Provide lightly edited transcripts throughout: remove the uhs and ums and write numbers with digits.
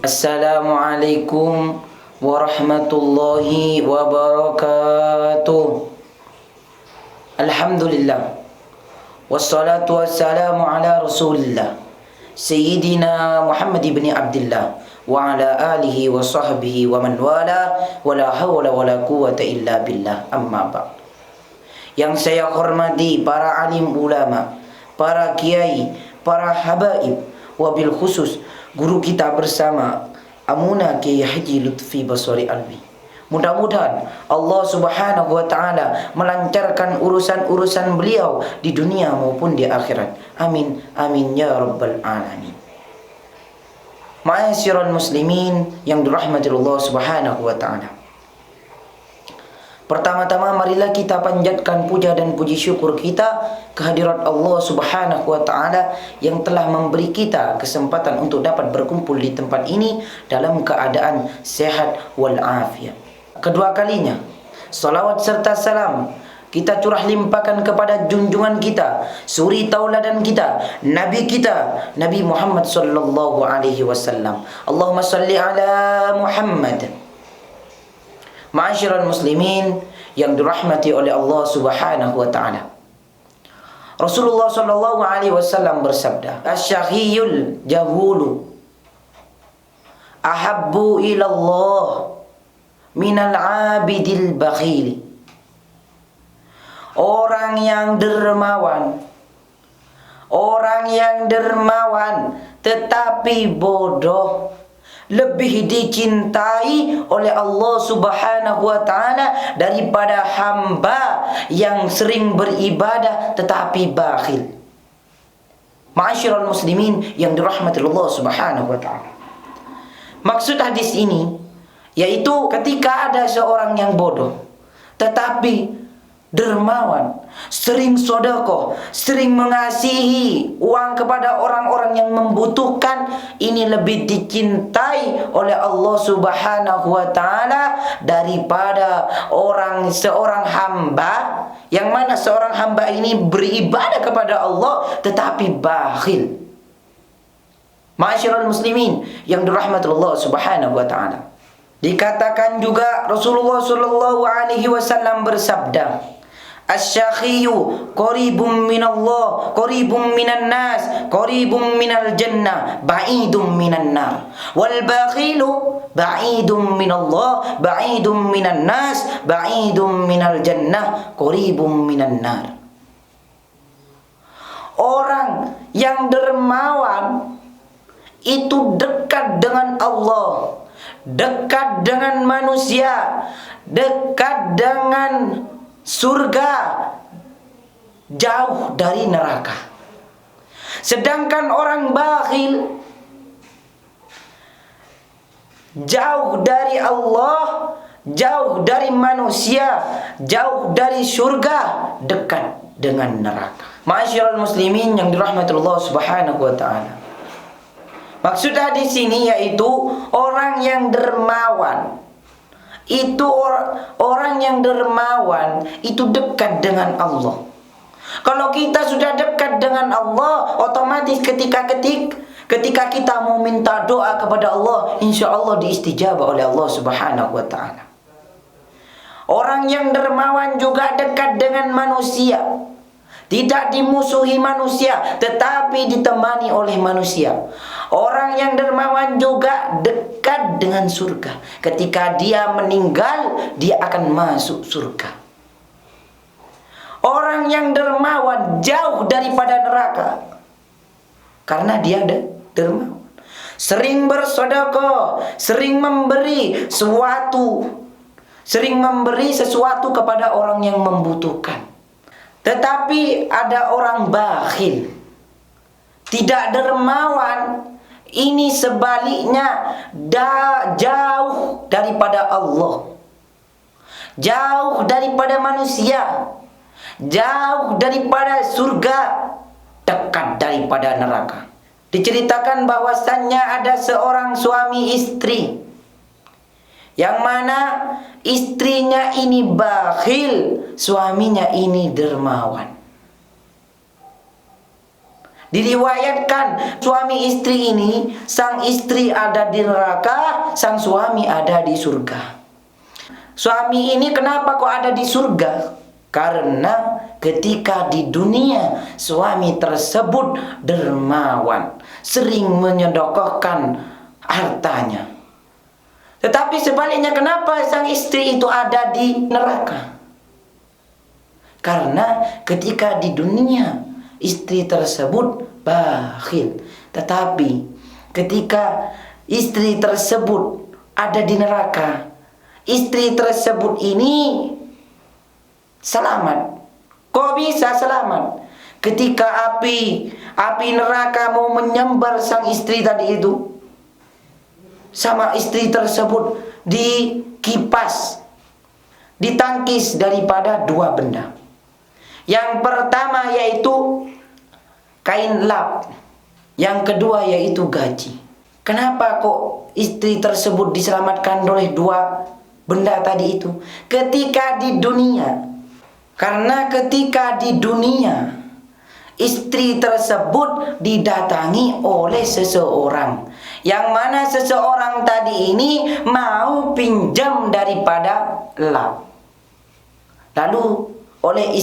Assalamualaikum warahmatullahi wabarakatuh. Alhamdulillah. Wassalatu wassalamu ala Rasulillah Sayyidina Muhammad ibn Abdullah wa ala alihi wa sahbihi wa man wala wa la hawla wa la quwwata illa billah. Amma ba'd. Yang saya hormati para alim ulama, para kiai, para habaib, wabil khusus guru kita bersama Amuna Kiai Haji Lutfi Baswari Alwi. Mudah-mudahan Allah Subhanahu wa taala melancarkan urusan-urusan beliau di dunia maupun di akhirat. Amin amin ya rabbal alamin. Ma'asyiral muslimin yang dirahmati Allah Subhanahu wa taala. Pertama-tama marilah kita panjatkan puja dan puji syukur kita kehadirat Allah Subhanahu wa taala yang telah memberi kita kesempatan untuk dapat berkumpul di tempat ini dalam keadaan sehat wal afiat. Kedua kalinya, salawat serta salam kita curah limpahkan kepada junjungan kita, suri tauladan kita, Nabi Muhammad sallallahu alaihi wasallam. Allahumma salli ala Muhammad. Ma'asyiral muslimin yang dirahmati oleh Allah Subhanahu wa taala. Rasulullah sallallahu alaihi wasallam bersabda, "Asy-syaghiyul jahulu ahabbu ila Allah minal 'abidil bakhil." Orang yang dermawan tetapi bodoh lebih dicintai oleh Allah Subhanahu wa taala daripada hamba yang sering beribadah tetapi bakhil. Ma'asyiral muslimin yang dirahmati Allah Subhanahu wa taala. Maksud hadis ini yaitu ketika ada seorang yang bodoh tetapi dermawan, sering sedekah, sering mengasihi uang kepada orang-orang yang membutuhkan, ini lebih dicintai oleh Allah Subhanahu wa taala daripada seorang hamba yang mana seorang hamba ini beribadah kepada Allah tetapi bakhil. Ma'asyiral muslimin yang dirahmati Allah Subhanahu wa taala. Dikatakan juga Rasulullah sallallahu alaihi wasallam bersabda, "Asy-syakhiyu qaribun minallah, qaribun minan nas, qaribun minal jannah, ba'idun minan nar. Wal bakhilu ba'idun minallah, ba'idun minan nas, ba'idun minal jannah, qaribun minan nar." Orang yang dermawan itu dekat dengan Allah, dekat dengan manusia, dekat dengan surga, jauh dari neraka. Sedangkan orang bakhil jauh dari Allah, jauh dari manusia, jauh dari surga, dekat dengan neraka. Ma'asyiral muslimin yang dirahmati Allah Subhanahu wa taala. Maksud hadis ini yaitu orang yang dermawan. Itu orang yang dermawan itu dekat dengan Allah. Kalau kita sudah dekat dengan Allah, otomatis ketika kita mau minta doa kepada Allah, insya Allah diistijabah oleh Allah Subhanahu wa taala. Orang yang dermawan juga dekat dengan manusia. Tidak dimusuhi manusia, tetapi ditemani oleh manusia. Orang yang dermawan juga dekat dengan surga. Ketika dia meninggal, dia akan masuk surga. Orang yang dermawan jauh daripada neraka, karena dia dermawan. Sering bersedekah, sering memberi sesuatu kepada orang yang membutuhkan. Tetapi ada orang bakhil, tidak dermawan, ini sebaliknya jauh daripada Allah, jauh daripada manusia, jauh daripada surga, dekat daripada neraka. Diceritakan bahwasannya ada seorang suami istri yang mana istrinya ini bakhil, suaminya ini dermawan. Diriwayatkan suami istri ini, sang istri ada di neraka, sang suami ada di surga. Suami ini kenapa kok ada di surga? Karena ketika di dunia suami tersebut dermawan, sering menyedekahkan hartanya. Tetapi sebaliknya, kenapa sang istri itu ada di neraka? Karena ketika di dunia istri tersebut bakhil, tetapi ketika istri tersebut ada di neraka, istri tersebut ini selamat. Kok bisa selamat? Ketika api neraka mau menyambar sang istri tadi itu, sama istri tersebut dikipas, ditangkis daripada dua benda. Yang pertama yaitu kain lap, yang kedua yaitu gaji. Kenapa kok istri tersebut diselamatkan oleh dua benda tadi itu? Ketika di dunia, karena ketika di dunia istri tersebut didatangi oleh seseorang, yang mana seseorang tadi ini mau pinjam daripada lap. Lalu oleh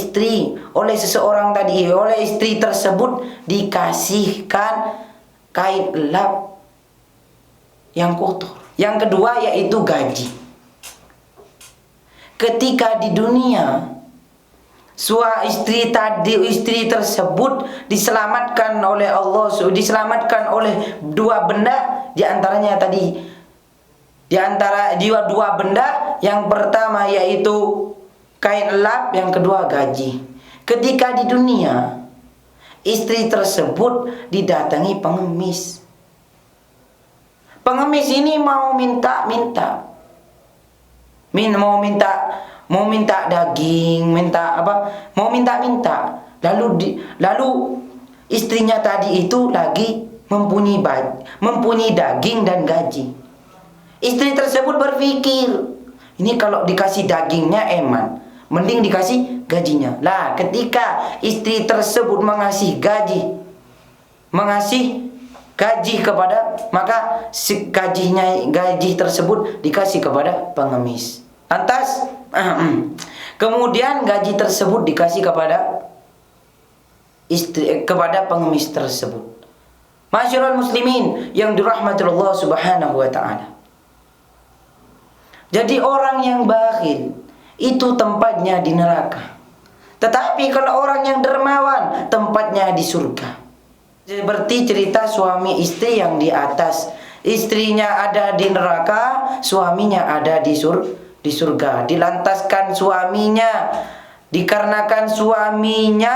seseorang tadi, oleh istri tersebut dikasihkan kain lap yang kotor. Yang kedua yaitu gaji. Ketika di dunia istri tersebut diselamatkan oleh Allah, diselamatkan oleh dua benda, di antaranya tadi, di antara dua benda, yang pertama yaitu kain lap, yang kedua gaji. Ketika di dunia istri tersebut didatangi pengemis. Pengemis ini mau minta daging, mau minta. Lalu istrinya tadi itu lagi mempunyai daging dan gaji. Istri tersebut berpikir, ini kalau dikasih dagingnya eman, mending dikasih gajinya. Lah, ketika istri tersebut mengasih gaji kepada, maka gaji tersebut dikasih kepada pengemis. Lantas kemudian gaji tersebut dikasih kepada pengemis tersebut. Masyarul muslimin yang dirahmati Allah Subhanahu wa taala. Jadi orang yang bakhil itu tempatnya di neraka. Tetapi kalau orang yang dermawan, tempatnya di surga. Seperti cerita suami istri yang di atas, istrinya ada di neraka, suaminya ada di surga. Dilantaskan suaminya dikarenakan suaminya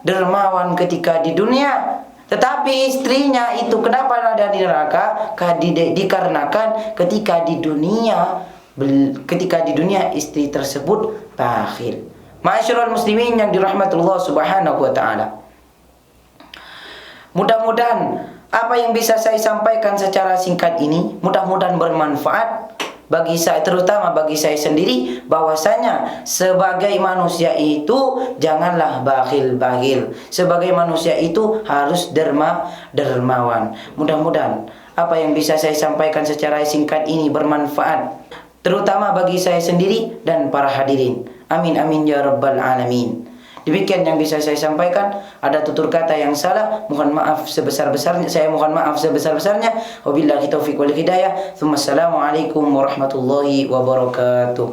dermawan ketika di dunia. Tetapi istrinya itu kenapa ada di neraka? Dikarenakan ketika di dunia istri tersebut bakhil. Ma'asyiral muslimin yang dirahmati Allah Subhanahu wa taala. Mudah-mudahan apa yang bisa saya sampaikan secara singkat ini mudah-mudahan bermanfaat bagi saya, terutama bagi saya sendiri, bahwasanya sebagai manusia itu janganlah bakhil-bakhil. Sebagai manusia itu harus dermawan. Mudah-mudahan apa yang bisa saya sampaikan secara singkat ini bermanfaat, terutama bagi saya sendiri dan para hadirin. Amin amin ya rabbal alamin. Demikian yang bisa saya sampaikan. Ada tutur kata yang salah, mohon maaf sebesar-besarnya. Saya mohon maaf sebesar-besarnya. Wabillahi taufiq wal hidayah. Assalamualaikum warahmatullahi wabarakatuh.